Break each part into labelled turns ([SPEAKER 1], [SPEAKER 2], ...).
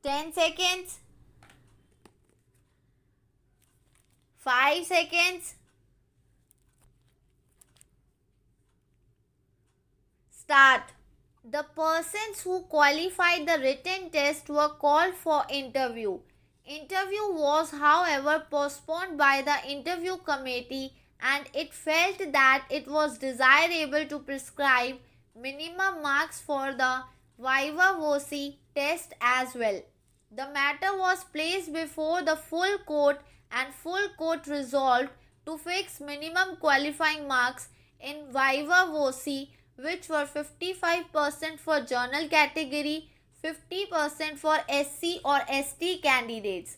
[SPEAKER 1] 10 seconds, 5 seconds, start. The persons who qualified the written test were called for interview. Interview was, however, postponed by the interview committee and it felt that it was desirable to prescribe minimum marks for the viva voce test as well. The matter was placed before the full court and full court resolved to fix minimum qualifying marks in viva voce, which were 55% for journal category, 50% for SC or ST candidates.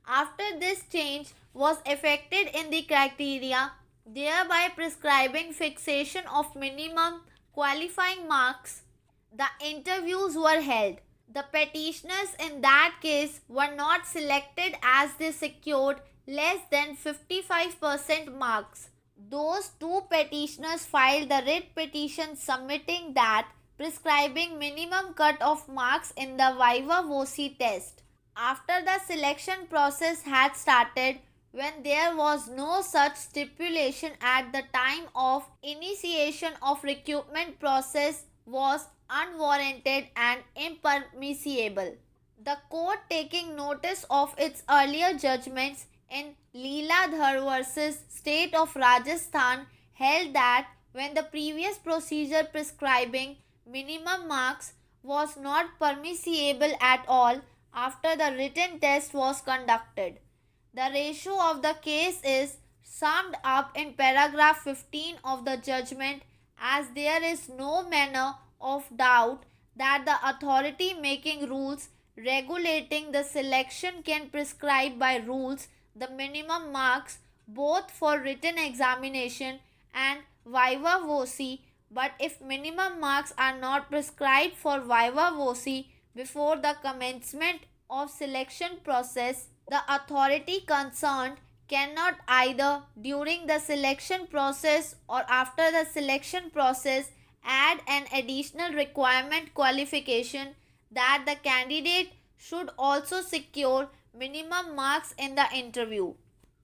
[SPEAKER 1] After this change was effected in the criteria, thereby prescribing fixation of minimum qualifying marks, the interviews were held. The petitioners in that case were not selected as they secured less than 55% marks. Those two petitioners filed the writ petition submitting that prescribing minimum cut-off marks in the viva voce test. After the selection process had started, when there was no such stipulation at the time of initiation of recruitment process was unwarranted and impermissible. The court, taking notice of its earlier judgments in Leeladhar versus State of Rajasthan, held that when the previous procedure prescribing minimum marks was not permissible at all after the written test was conducted. The ratio of the case is summed up in paragraph 15 of the judgment, as there is no manner of doubt that the authority making rules regulating the selection can prescribe by rules the minimum marks both for written examination and viva voce, but if minimum marks are not prescribed for viva voce before the commencement of selection process, the authority concerned cannot either during the selection process or after the selection process add an additional requirement qualification that the candidate should also secure minimum marks in the interview.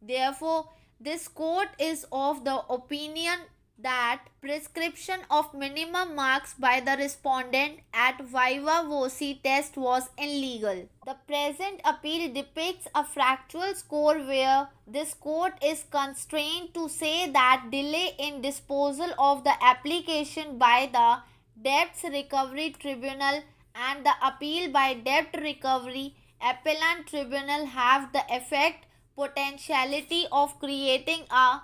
[SPEAKER 1] Therefore, this court is of the opinion that prescription of minimum marks by the respondent at viva voce test was illegal. The present appeal depicts a factual score where this court is constrained to say that delay in disposal of the application by the Debts Recovery Tribunal and the appeal by Debt Recovery Appellant Tribunal have the effect potentiality of creating a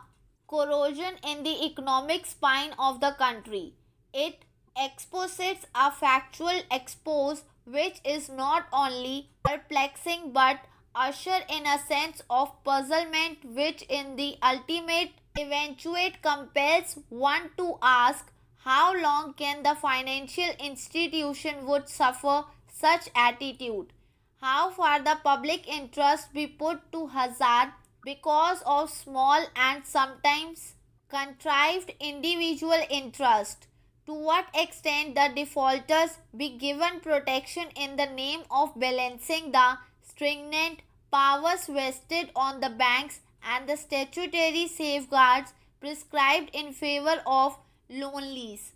[SPEAKER 1] corrosion in the economic spine of the country. It exposits a factual expose which is not only perplexing but usher in a sense of puzzlement which in the ultimate eventuate compels one to ask how long can the financial institution would suffer such attitude? How far the public interest be put to hazard because of small and sometimes contrived individual interest? To what extent the defaulters be given protection in the name of balancing the stringent powers vested on the banks and the statutory safeguards prescribed in favor of loan lease?